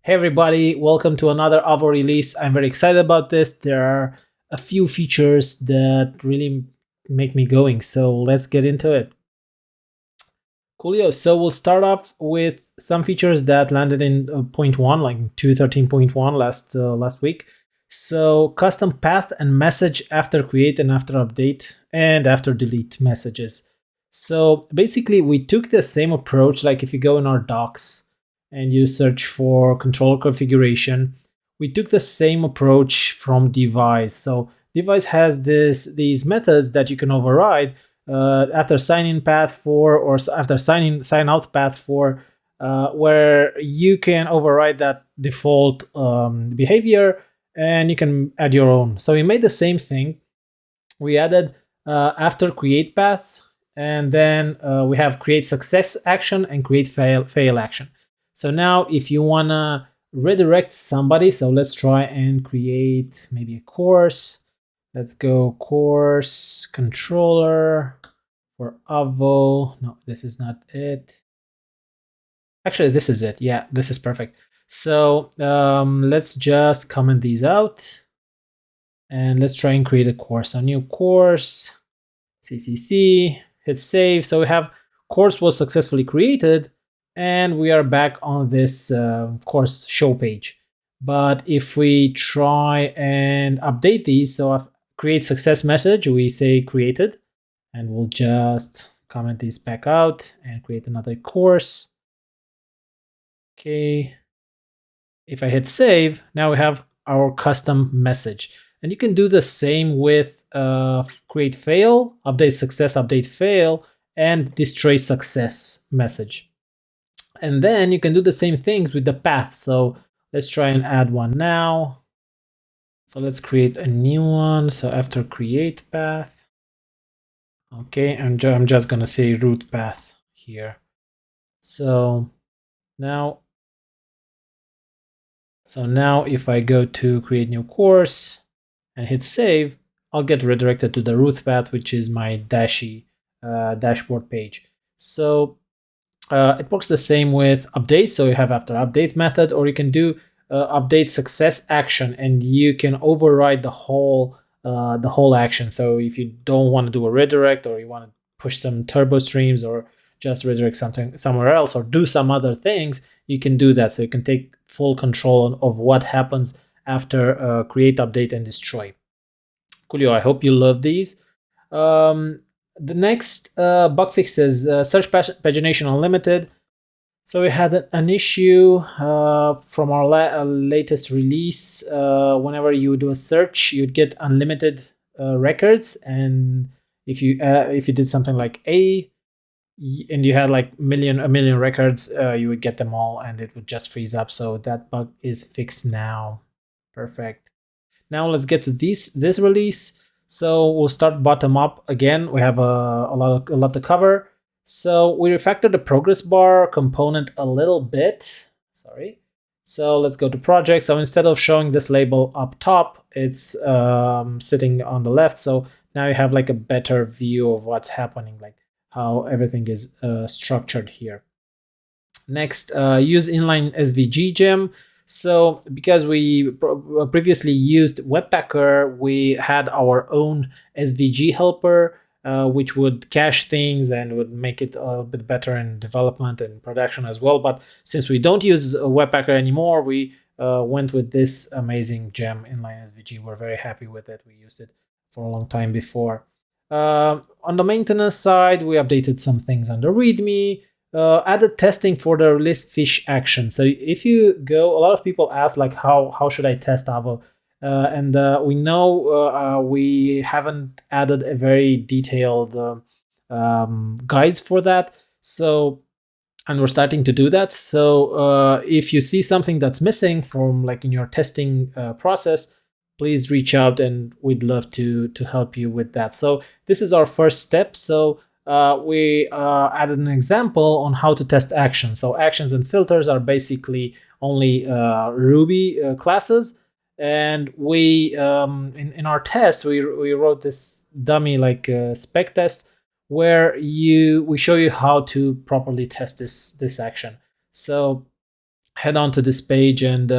Hey everybody, welcome to another Avo release. I'm very excited about this. There are a few features that really make me going, so let's get into it. Coolio. So we'll start off with some features that landed in point one, like 2.13.1 last week. So custom path and message after create and after update and after delete messages. So basically we took the same approach, like if you go in our docs and you search for controller configuration, we took the same approach from device. So device has these methods that you can override after sign in path for or after sign out path for, where you can override that default behavior and you can add your own. So we made the same thing. We added after create path, and then we have create success action and create fail action. So now if you wanna redirect somebody, so let's try and create maybe a course. Let's go course controller for Avo. No, this is not it. Actually, this is it. Yeah, this is perfect. So let's just comment these out and let's try and create a course. A new course, CCC, hit save. So we have course was successfully created and we are back on this course show page. But if we try and update these, so create success message, we say created, and we'll just comment these back out and create another course. Okay. If I hit save, now we have our custom message. And you can do the same with create fail, update success, update fail, and destroy success message. And then you can do the same things with the path. So let's try and add one now. So let's create a new one. So after create path, okay, and I'm just gonna say root path here. So now if I go to create new course and hit save, I'll get redirected to the root path, which is my dashboard page. So it works the same with update. So you have after update method, or you can do update success action, and you can override the whole action. So if you don't want to do a redirect, or you want to push some turbo streams, or just redirect something somewhere else, or do some other things, you can do that. So you can take full control of what happens after create, update, and destroy. Coolio, I hope you love these. The next bug fixes, search pagination unlimited. So we had an issue from our latest release. Whenever you do a search, you'd get unlimited records, and if you did something like A, and you had like a million records, you would get them all, and it would just freeze up. So that bug is fixed now. Perfect. Now let's get to this release. So we'll start bottom up again. We have a lot to cover. So we refactored the progress bar component a little bit. Sorry. So let's go to project. So instead of showing this label up top, it's sitting on the left. So now you have like a better view of what's happening, like how everything is structured here. Next, use inline SVG gem. So because we previously used Webpacker, we had our own SVG helper, which would cache things and would make it a little bit better in development and production as well. But since we don't use Webpacker anymore, we went with this amazing gem inline SVG. We're very happy with it. We used it for a long time before. On the maintenance side, we updated some things under readme. Added testing for the release fish action. So if you go, a lot of people ask like how should I test Avo, and we know we haven't added a very detailed guides for that. So, and we're starting to do that. So if you see something that's missing from like in your testing process, please reach out and we'd love to help you with that. So this is our first step. So we added an example on how to test actions. So actions and filters are basically only Ruby classes, and we in our test we wrote this dummy like spec test where we show you how to properly test this action. So head on to this page. And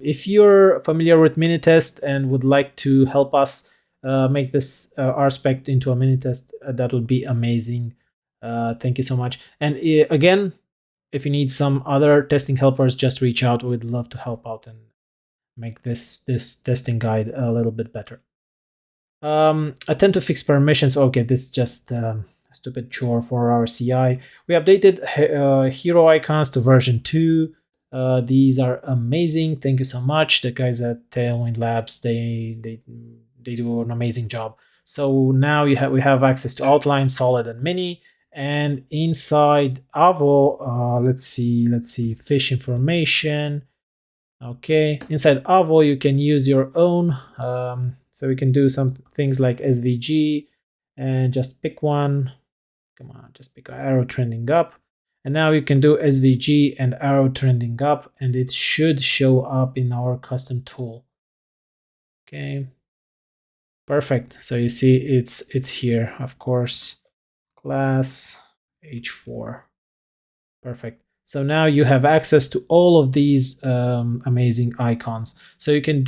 if you're familiar with Minitest and would like to help us make this RSpec into a Minitest, that would be amazing. Thank you so much. And again, if you need some other testing helpers, just reach out. We'd love to help out and make this testing guide a little bit better. Attempt to fix permissions. Okay, this is just a stupid chore for our CI. We updated Heroicons to version 2. These are amazing. Thank you so much. The guys at Tailwind Labs, they do an amazing job. So now we have access to outline, solid, and mini. And inside Avo, let's see, fish information. Okay, inside Avo you can use your own. So we can do some things like SVG and just pick one. Come on, just pick an arrow trending up. And now you can do SVG and arrow trending up, and it should show up in our custom tool. Okay, perfect. So you see it's here, of course. Class H4. Perfect. So now you have access to all of these amazing icons. So you can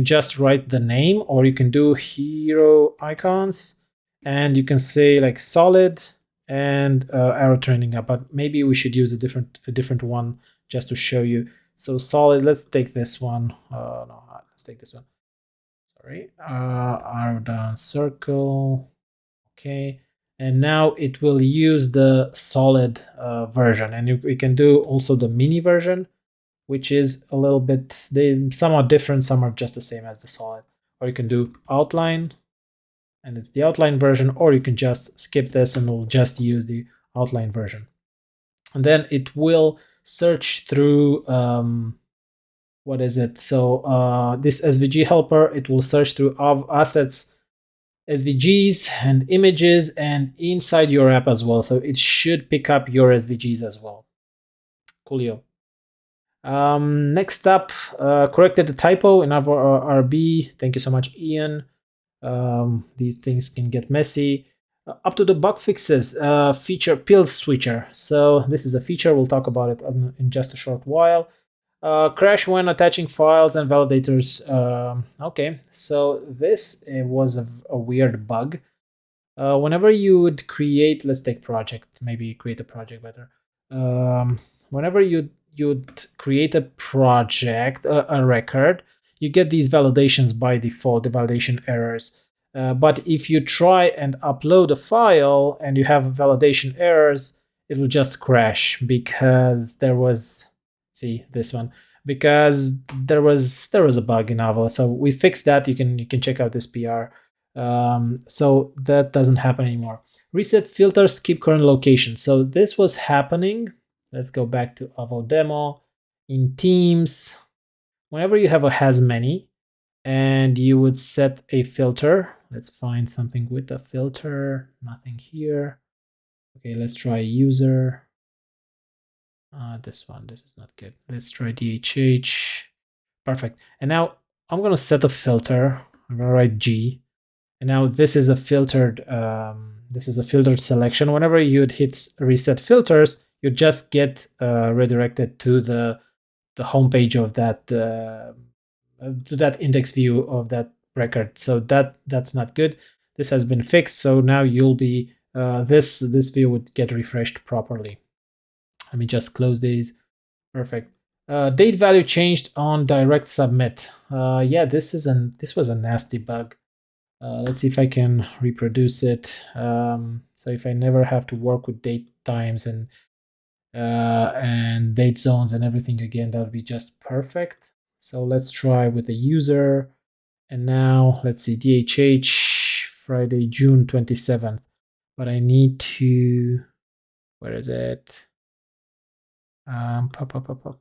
just write the name, or you can do hero icons, and you can say like solid and arrow trending up. But maybe we should use a different one just to show you. So solid. Let's take this one. No, let's take this one. Sorry. Arrow down circle. Okay. And now it will use the solid version, and we can do also the mini version, which is a little bit, some are different, some are just the same as the solid. Or you can do outline, and it's the outline version, or you can just skip this and we'll just use the outline version. And then it will search through what is it? So this SVG helper, it will search through assets, SVGs and images, and inside your app as well. So it should pick up your SVGs as well. Coolio. Next up, corrected the typo in avo.rb. Thank you so much, Ian. These things can get messy. Up to the bug fixes, feature pills switcher. So this is a feature. We'll talk about it in just a short while. Crash when attaching files and validators. Okay, so this was a weird bug. Whenever you would create, let's take project, maybe create a project better. Whenever you'd create a project, a record, you get these validations by default, the validation errors. But if you try and upload a file and you have validation errors, it will just crash because there was, see this one, because there was a bug in Avo. So we fixed that. You can check out this PR. So that doesn't happen anymore. Reset filters, keep current location. So this was happening. Let's go back to Avo demo. In Teams, whenever you have a has many and you would set a filter, let's find something with a filter. Nothing here. Okay, let's try user. This one, this is not good. Let's try DHH. Perfect. And now I'm going to set a filter. I'm going to write G. And now this is a filtered selection. Whenever you'd hit reset filters, you just get redirected to the home page of that to that index view of that record. So that's not good. This has been fixed. So now you'll be this view would get refreshed properly. Let me just close these. Perfect. Date value changed on direct submit. Yeah, this was a nasty bug. Let's see if I can reproduce it. So if I never have to work with date times and date zones and everything again, that would be just perfect. So let's try with the user. And now let's see, DHH Friday, June 27th. But I need to, where is it? Pop.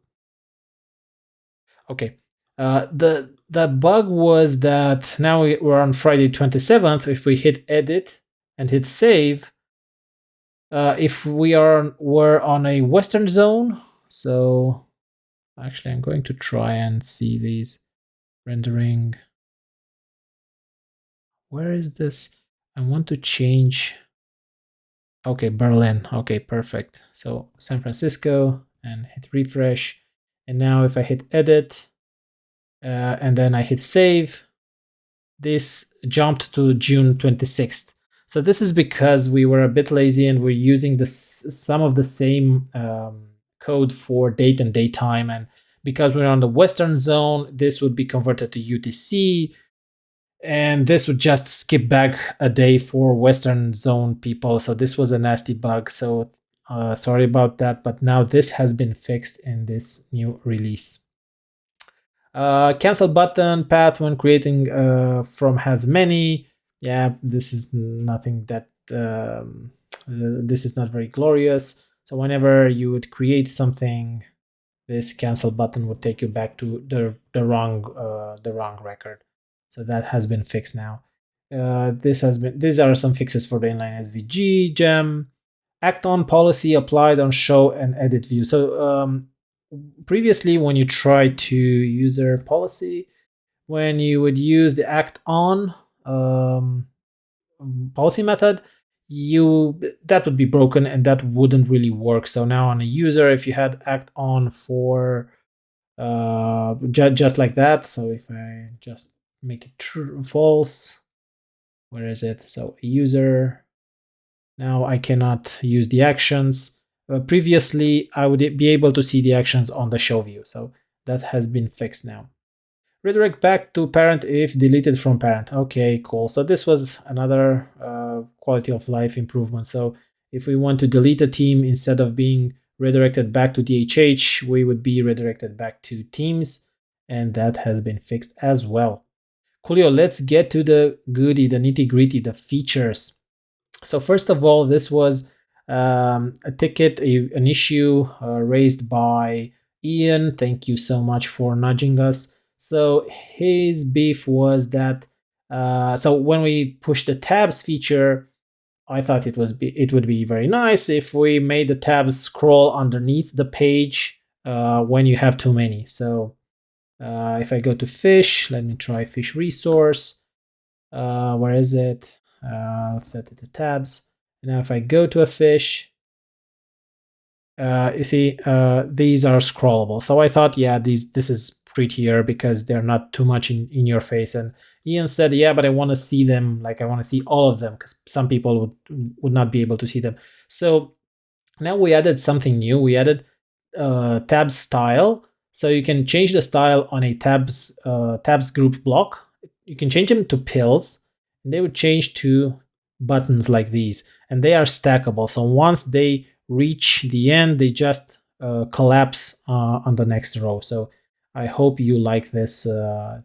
Okay. The bug was that now we're on Friday 27th. If we hit edit and hit save, if we're on a Western zone, so actually I'm going to try and see these rendering. Where is this? I want to change. Okay, Berlin. Okay, perfect. So San Francisco, and hit refresh. And now if I hit edit and then I hit save, this jumped to June 26th. So this is because we were a bit lazy and we're using some of the same code for date and daytime. And because we're on the Western zone, this would be converted to UTC. And this would just skip back a day for Western zone people. So this was a nasty bug. So sorry about that. But now this has been fixed in this new release. Cancel button path when creating from has many. Yeah, this is nothing that this is not very glorious. So whenever you would create something, this cancel button would take you back to the wrong record. So that has been fixed now. These are some fixes for the inline SVG gem. Act on policy applied on show and edit view. So previously, when you try to user policy, when you would use the act on policy method, that would be broken and that wouldn't really work. So now on a user, if you had act on for just like that, so if I just make it true false, where is it? So a user, now I cannot use the actions. Previously, I would be able to see the actions on the show view, so that has been fixed now. Redirect back to parent if deleted from parent. Okay, cool. So this was another quality of life improvement. So if we want to delete a team, instead of being redirected back to DHH, we would be redirected back to teams, and that has been fixed as well. Coolio, let's get to the goodie, the nitty gritty, the features. So first of all, this was a ticket, an issue raised by Ian. Thank you so much for nudging us. So his beef was that so when we pushed the tabs feature, I thought it would be very nice if we made the tabs scroll underneath the page when you have too many. So if I go to fish, let me try fish resource. Where is it? I'll set it to tabs. Now if I go to a fish, you see these are scrollable. So I thought, yeah, this is prettier because they're not too much in your face. And Ian said, yeah, but I want to see them, like I want to see all of them because some people would not be able to see them. So now we added something new. We added tabs style. So you can change the style on a tabs group block. You can change them to pills, and they would change to buttons like these, and they are stackable. So once they reach the end, they just collapse on the next row. So I hope you like this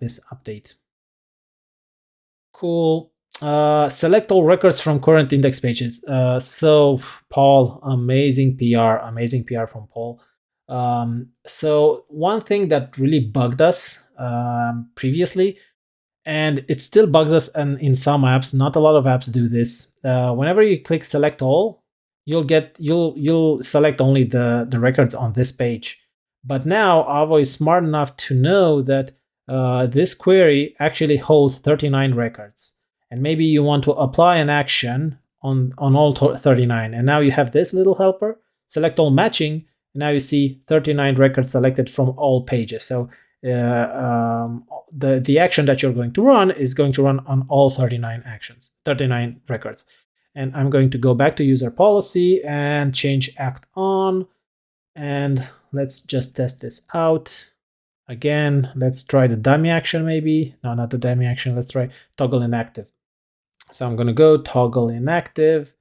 this update. Cool. Select all records from current index pages. So Paul, amazing PR from Paul. So one thing that really bugged us previously, and it still bugs us, and in some apps, not a lot of apps do this. Whenever you click select all, you'll select only the records on this page. But now Avo is smart enough to know that this query actually holds 39 records, and maybe you want to apply an action on all 39, and now you have this little helper, select all matching, and now you see 39 records selected from all pages. So the action that you're going to run is going to run on all 39 actions, 39 records. And I'm going to go back to user policy and change act on, and let's just test this out. Again, let's try the dummy action maybe. No, not the dummy action. Let's try toggle inactive. So I'm going to go toggle inactive,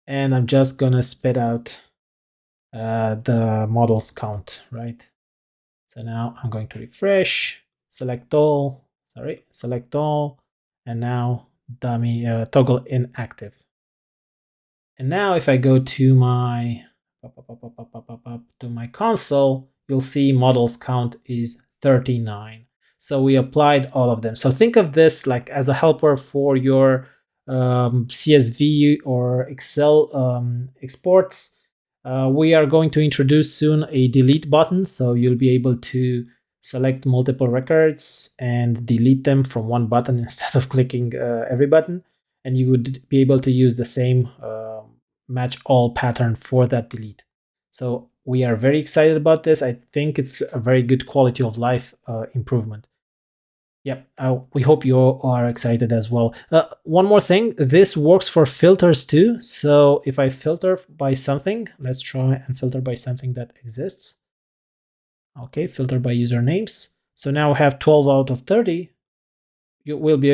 and I'm just going to spit out the models count, right? So now I'm going to refresh, select all, and now dummy toggle inactive. And now if I go to my console, you'll see models count is 39. So we applied all of them. So think of this like as a helper for your CSV or Excel exports. We are going to introduce soon a delete button, so you'll be able to select multiple records and delete them from one button instead of clicking every button, and you would be able to use the same match all pattern for that delete. So we are very excited about this. I think it's a very good quality of life improvement. Yep, we hope you are excited as well. One more thing, this works for filters too. So if I filter by something, let's try and filter by something that exists. Okay, filter by usernames. So now we have 12 out of 30. We'll be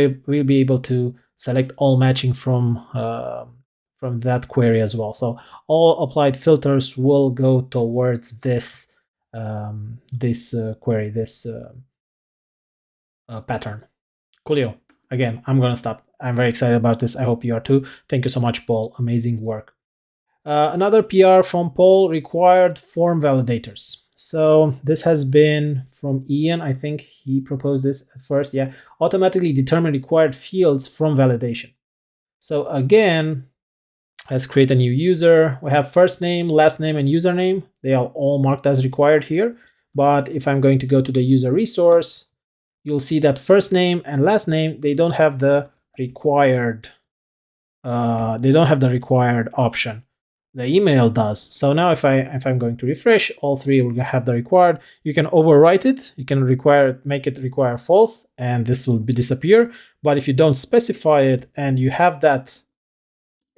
able to select all matching from that query as well. So all applied filters will go towards this query, this pattern. Coolio. Again, I'm gonna stop. I'm very excited about this. I hope you are too. Thank you so much, Paul. Amazing work. Another PR from Paul, required form validators. So this has been from Ian. I think he proposed this at first. Yeah, automatically determine required fields from validation. So again, let's create a new user. We have first name, last name, and username. They are all marked as required here. But if I'm going to go to the user resource, you'll see that first name and last name, they don't have the required option. The email does. So now if I'm going to refresh, all three will have the required. You can overwrite it. You can make it require false, and this will disappear. But if you don't specify it and you have that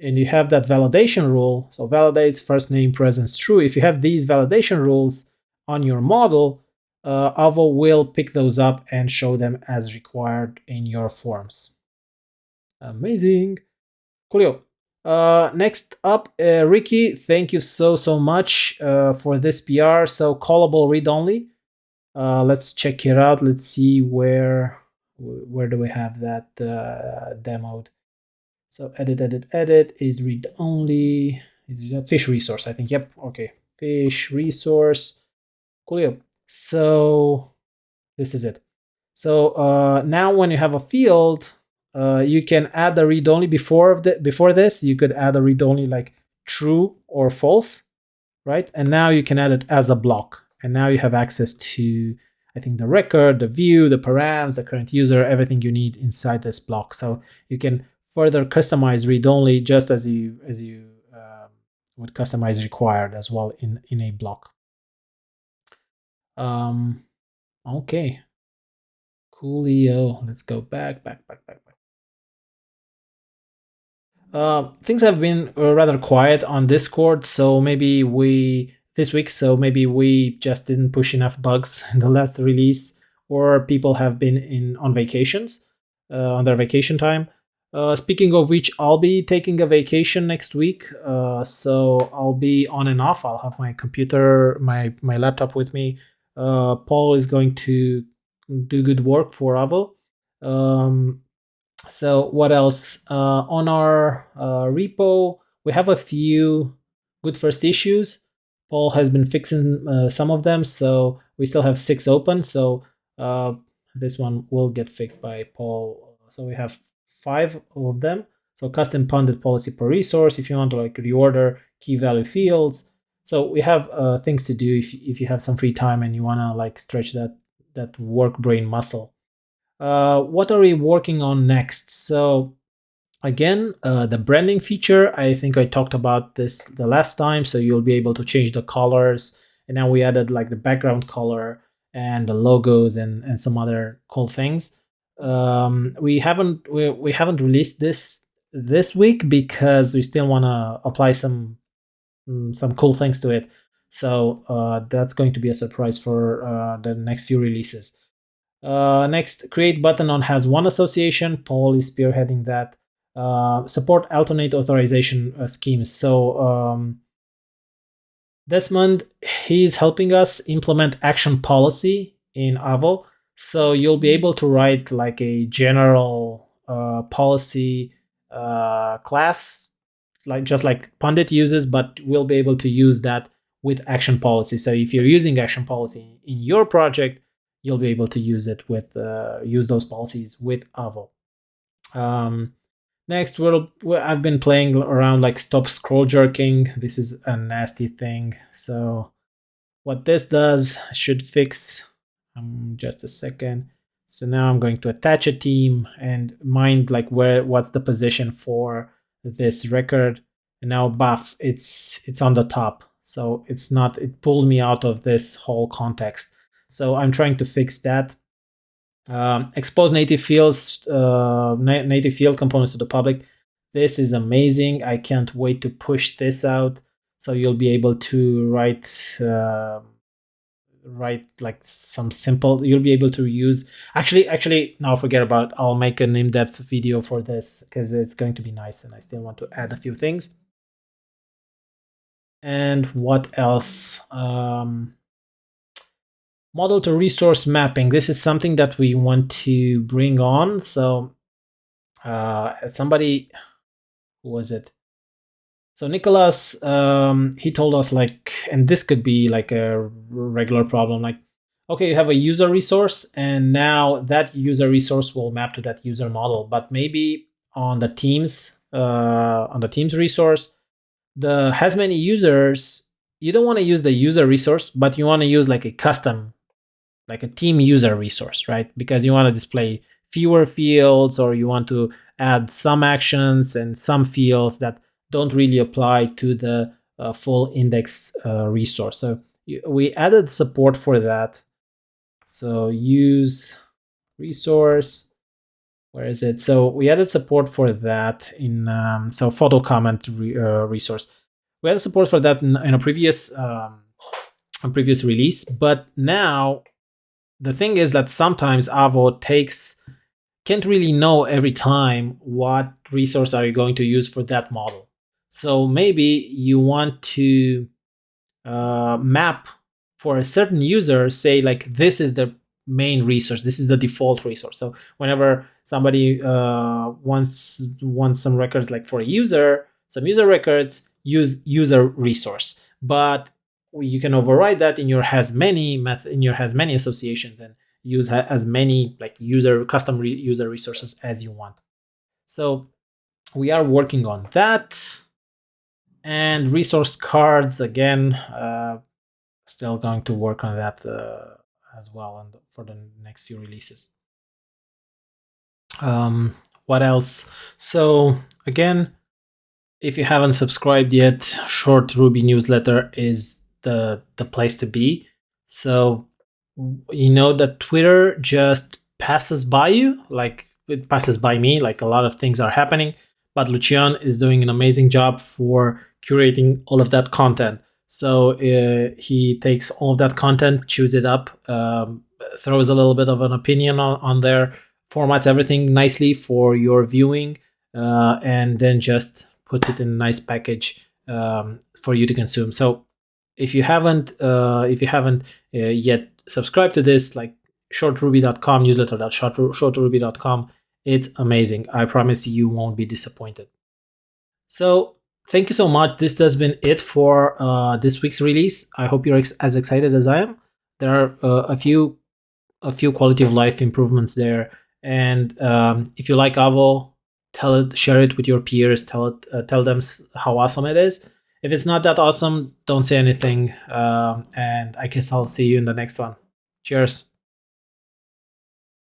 validation rule, so validates first name presence true. If you have these validation rules on your model, Avo will pick those up and show them as required in your forms. Amazing. Coolio. Next up, Ricky, thank you so much for this PR. So callable read-only. Let's check it out. Let's see where do we have that demoed. So edit is read-only. Is fish resource, I think. Yep. Okay. Fish resource. Coolio. So this is it. So now when you have a field, you can add a read-only before this. You could add a read-only like true or false, right? And now you can add it as a block. And now you have access to, I think, the record, the view, the params, the current user, everything you need inside this block. So you can further customize read-only just as you would customize required as well in a block. Okay. Coolio. Let's go back. Things have been rather quiet on Discord, so maybe we just didn't push enough bugs in the last release, or people have been on vacations, on their vacation time. Speaking of which, I'll be taking a vacation next week, so I'll be on and off. I'll have my computer, my laptop with me. Paul is going to do good work for Avo. So what else? On our repo, we have a few good first issues. Paul has been fixing some of them, so we still have 6 open. So this one will get fixed by Paul. So we have 5 of them. So custom pundit policy per resource if you want to like reorder key value fields. So we have things to do if you have some free time and you want to like stretch that work brain muscle. What are we working on next? So again, the branding feature, I think I talked about this the last time. So you'll be able to change the colors. And now we added like the background color and the logos and some other cool things. We haven't released this week because we still want to apply some cool things to it. So that's going to be a surprise for the next few releases. Next, create button on has one association. Paul is spearheading that. Support alternate authorization schemes. So Desmond, he's helping us implement action policy in Avo. So you'll be able to write like a general policy class, just like Pundit uses, but we'll be able to use that with action policy. So if you're using action policy in your project, you'll be able to use it with use those policies with Avo. Next, I've been playing around like stop scroll jerking. This is a nasty thing. So what this does should fix. Just a second. So now I'm going to attach a team and mind like what's the position for this record. And now buff, it's on the top. So it's not, it pulled me out of this whole context. So I'm trying to fix that. Expose native fields, native field components to the public. This is amazing. I can't wait to push this out. So you'll be able to write like some simple, you'll be able to use, actually now forget about it. I'll make an in-depth video for this because it's going to be nice, and I still want to add a few things. And what else? Model to resource mapping. This is something that we want to bring on. So somebody, who was it? So Nicholas, he told us, like, and this could be like a regular problem, like, okay, you have a user resource, and now that user resource will map to that user model, but maybe on the teams resource, the has many users, you don't want to use the user resource, but you want to use like a custom, like a team user resource, right? Because you want to display fewer fields, or you want to add some actions and some fields that don't really apply to the full index resource. So we added support for that. So use resource, where is it? So we added support for that in so photo comment resource. We had support for that in a previous release, but now the thing is that sometimes Avo can't really know every time what resource are you going to use for that model. So maybe you want to map for a certain user, say like this is the main resource, this is the default resource. So whenever somebody wants some records, like for a user, some user records, use user resource, but you can override that in your has many associations, and use as many like custom user resources as you want. So we are working on that. And resource cards, again, still going to work on that as well, and for the next few releases. What else? So again, if you haven't subscribed yet, Short Ruby newsletter is the place to be. So you know that Twitter just passes by you, like it passes by me, like a lot of things are happening, but Lucian is doing an amazing job for curating all of that content. So he takes all of that content, chews it up, throws a little bit of an opinion on there, formats everything nicely for your viewing, and then just puts it in a nice package for you to consume. So if you haven't yet subscribed to this, like shortruby.com, newsletter.shortruby.com, it's amazing. I promise you won't be disappointed. So thank you so much. This has been it for this week's release. I hope you're as excited as I am. There are a few quality of life improvements there, and if you like Avo, share it with your peers. Tell them how awesome it is. If it's not that awesome, don't say anything, and I guess I'll see you in the next one. Cheers.